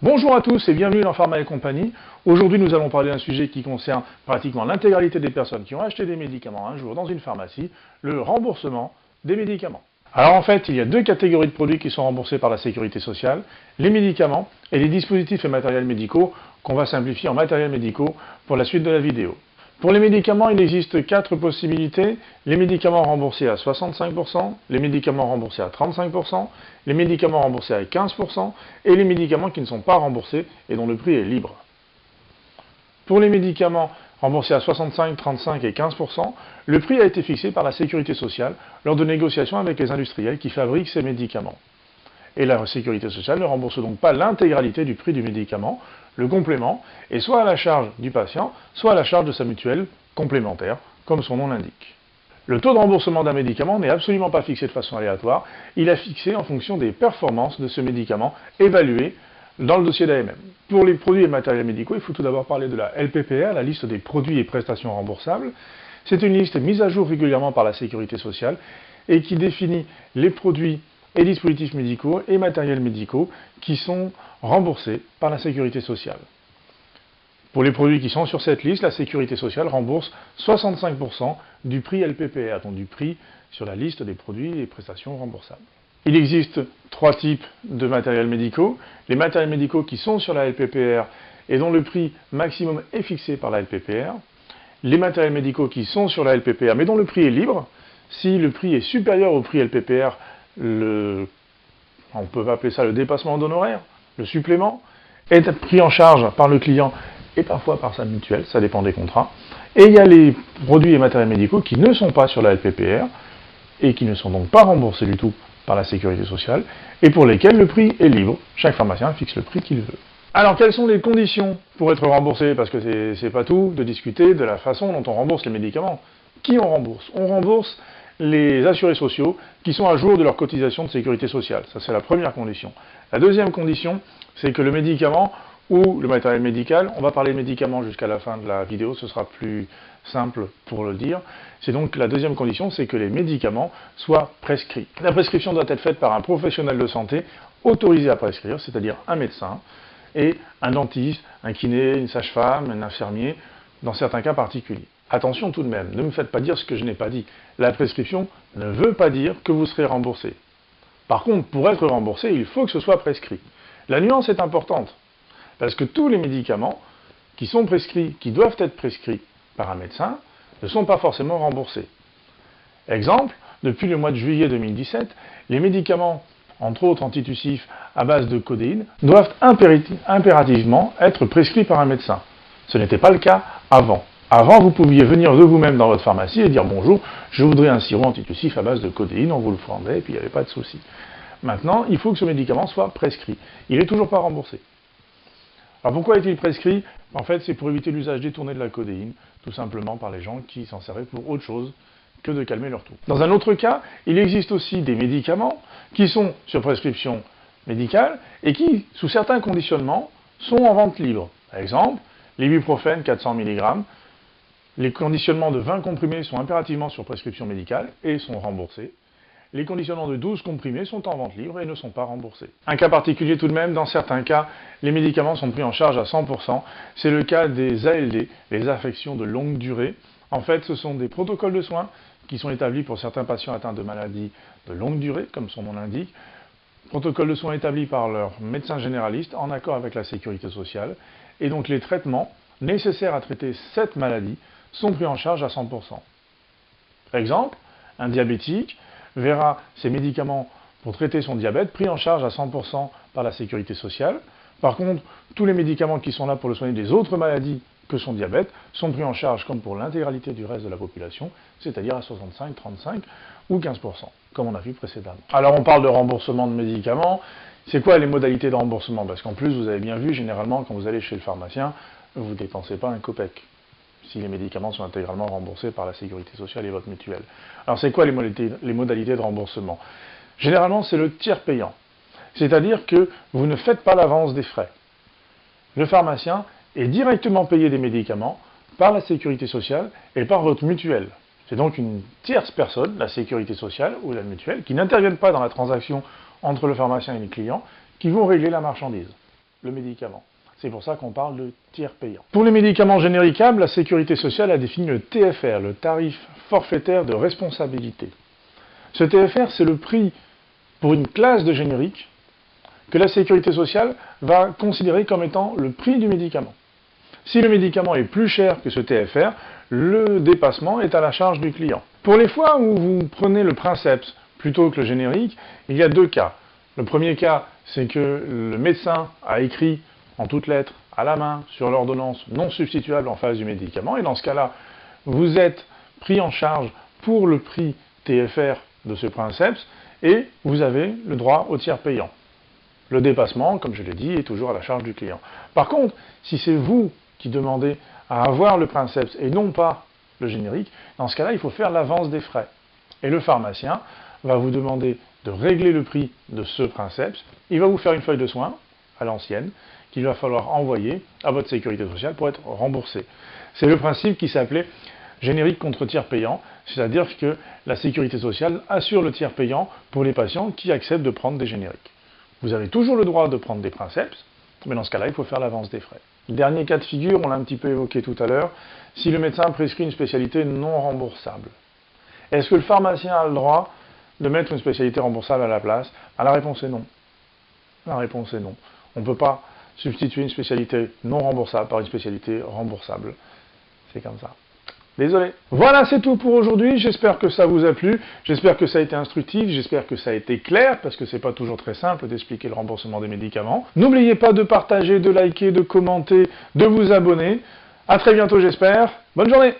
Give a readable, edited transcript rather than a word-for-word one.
Bonjour à tous et bienvenue dans Pharma et compagnie. Aujourd'hui, nous allons parler d'un sujet qui concerne pratiquement l'intégralité des personnes qui ont acheté des médicaments un jour dans une pharmacie, le remboursement des médicaments. Alors en fait, il y a deux catégories de produits qui sont remboursés par la sécurité sociale, les médicaments et les dispositifs et matériels médicaux qu'on va simplifier en matériels médicaux pour la suite de la vidéo. Pour les médicaments, il existe quatre possibilités. Les médicaments remboursés à 65%, les médicaments remboursés à 35%, les médicaments remboursés à 15% et les médicaments qui ne sont pas remboursés et dont le prix est libre. Pour les médicaments remboursés à 65, 35 et 15%, le prix a été fixé par la Sécurité sociale lors de négociations avec les industriels qui fabriquent ces médicaments. Et la Sécurité sociale ne rembourse donc pas l'intégralité du prix du médicament. Le complément est soit à la charge du patient, soit à la charge de sa mutuelle complémentaire, comme son nom l'indique. Le taux de remboursement d'un médicament n'est absolument pas fixé de façon aléatoire, il est fixé en fonction des performances de ce médicament évaluées dans le dossier d'AMM. Pour les produits et matériels médicaux, il faut tout d'abord parler de la LPPR, la liste des produits et prestations remboursables. C'est une liste mise à jour régulièrement par la Sécurité sociale et qui définit les produits et dispositifs médicaux et matériels médicaux qui sont remboursés par la Sécurité sociale. Pour les produits qui sont sur cette liste, la Sécurité sociale rembourse 65% du prix LPPR, donc du prix sur la liste des produits et prestations remboursables. Il existe trois types de matériels médicaux. Les matériels médicaux qui sont sur la LPPR et dont le prix maximum est fixé par la LPPR. Les matériels médicaux qui sont sur la LPPR mais dont le prix est libre. Si le prix est supérieur au prix LPPR, on peut appeler ça le dépassement d'honoraires, le supplément, est pris en charge par le client et parfois par sa mutuelle, ça dépend des contrats. Et il y a les produits et matériels médicaux qui ne sont pas sur la LPPR et qui ne sont donc pas remboursés du tout par la Sécurité sociale et pour lesquels le prix est libre. Chaque pharmacien fixe le prix qu'il veut. Alors, quelles sont les conditions pour être remboursé? Parce que c'est pas tout de discuter de la façon dont on rembourse les médicaments. Qui on rembourse? On rembourse les assurés sociaux qui sont à jour de leur cotisation de sécurité sociale. Ça, c'est la première condition. La deuxième condition, c'est que le médicament ou le matériel médical, on va parler de médicaments jusqu'à la fin de la vidéo, ce sera plus simple pour le dire. C'est donc la deuxième condition, c'est que les médicaments soient prescrits. La prescription doit être faite par un professionnel de santé autorisé à prescrire, c'est-à-dire un médecin, et un dentiste, un kiné, une sage-femme, un infirmier, dans certains cas particuliers. Attention tout de même, ne me faites pas dire ce que je n'ai pas dit. La prescription ne veut pas dire que vous serez remboursé. Par contre, pour être remboursé, il faut que ce soit prescrit. La nuance est importante, parce que tous les médicaments qui sont prescrits, qui doivent être prescrits par un médecin, ne sont pas forcément remboursés. Exemple, depuis le mois de juillet 2017, les médicaments, entre autres antitussifs à base de codéine, doivent impérativement être prescrits par un médecin. Ce n'était pas le cas avant. Avant, vous pouviez venir de vous-même dans votre pharmacie et dire « Bonjour, je voudrais un sirop antitussif à base de codéine », on vous le vendait et puis il n'y avait pas de souci. Maintenant, il faut que ce médicament soit prescrit. Il n'est toujours pas remboursé. Alors pourquoi est-il prescrit? En fait, c'est pour éviter l'usage détourné de la codéine, tout simplement par les gens qui s'en servaient pour autre chose que de calmer leur toux. Dans un autre cas, il existe aussi des médicaments qui sont sur prescription médicale et qui, sous certains conditionnements, sont en vente libre. Par exemple, l'ibuprofène 400 mg, les conditionnements de 20 comprimés sont impérativement sur prescription médicale et sont remboursés. Les conditionnements de 12 comprimés sont en vente libre et ne sont pas remboursés. Un cas particulier tout de même, dans certains cas, les médicaments sont pris en charge à 100%. C'est le cas des ALD, les affections de longue durée. En fait, ce sont des protocoles de soins qui sont établis pour certains patients atteints de maladies de longue durée, comme son nom l'indique. Protocoles de soins établis par leur médecin généraliste en accord avec la Sécurité sociale. Et donc les traitements nécessaires à traiter cette maladie sont pris en charge à 100%. Exemple, un diabétique verra ses médicaments pour traiter son diabète pris en charge à 100% par la Sécurité sociale. Par contre, tous les médicaments qui sont là pour le soigner des autres maladies que son diabète sont pris en charge comme pour l'intégralité du reste de la population, c'est-à-dire à 65, 35 ou 15%, comme on a vu précédemment. Alors on parle de remboursement de médicaments. C'est quoi les modalités de remboursement? Parce qu'en plus, vous avez bien vu, généralement, quand vous allez chez le pharmacien, vous ne dépensez pas un copec, si les médicaments sont intégralement remboursés par la Sécurité sociale et votre mutuelle. Alors c'est quoi les modalités de remboursement? Généralement, c'est le tiers payant. C'est-à-dire que vous ne faites pas l'avance des frais. Le pharmacien est directement payé des médicaments par la Sécurité sociale et par votre mutuelle. C'est donc une tierce personne, la Sécurité sociale ou la mutuelle, qui n'interviennent pas dans la transaction entre le pharmacien et le client, qui vont régler la marchandise. le médicament. C'est pour ça qu'on parle de tiers payant. Pour les médicaments généricables, la Sécurité sociale a défini le TFR, le tarif forfaitaire de responsabilité. Ce TFR, c'est le prix pour une classe de générique que la Sécurité sociale va considérer comme étant le prix du médicament. Si le médicament est plus cher que ce TFR, le dépassement est à la charge du client. Pour les fois où vous prenez le Princeps plutôt que le générique, il y a deux cas. Le premier cas, c'est que le médecin a écrit en toutes lettres, à la main, sur l'ordonnance non substituable en face du médicament, et dans ce cas-là, vous êtes pris en charge pour le prix TFR de ce Princeps, et vous avez le droit au tiers payant. Le dépassement, comme je l'ai dit, est toujours à la charge du client. Par contre, si c'est vous qui demandez à avoir le Princeps et non pas le générique, dans ce cas-là, il faut faire l'avance des frais. Et le pharmacien va vous demander de régler le prix de ce Princeps, il va vous faire une feuille de soins, à l'ancienne, qu'il va falloir envoyer à votre sécurité sociale pour être remboursé. C'est le principe qui s'appelait générique contre tiers payant, c'est-à-dire que la sécurité sociale assure le tiers payant pour les patients qui acceptent de prendre des génériques. Vous avez toujours le droit de prendre des Princeps, mais dans ce cas-là, il faut faire l'avance des frais. Dernier cas de figure, on l'a un petit peu évoqué tout à l'heure, si le médecin prescrit une spécialité non remboursable. Est-ce que le pharmacien a le droit de mettre une spécialité remboursable à la place? La réponse est non. La réponse est non. On ne peut pas substituer une spécialité non remboursable par une spécialité remboursable. C'est comme ça. Désolé. Voilà, c'est tout pour aujourd'hui. J'espère que ça vous a plu. J'espère que ça a été instructif. J'espère que ça a été clair, parce que c'est pas toujours très simple d'expliquer le remboursement des médicaments. N'oubliez pas de partager, de liker, de commenter, de vous abonner. À très bientôt, j'espère. Bonne journée.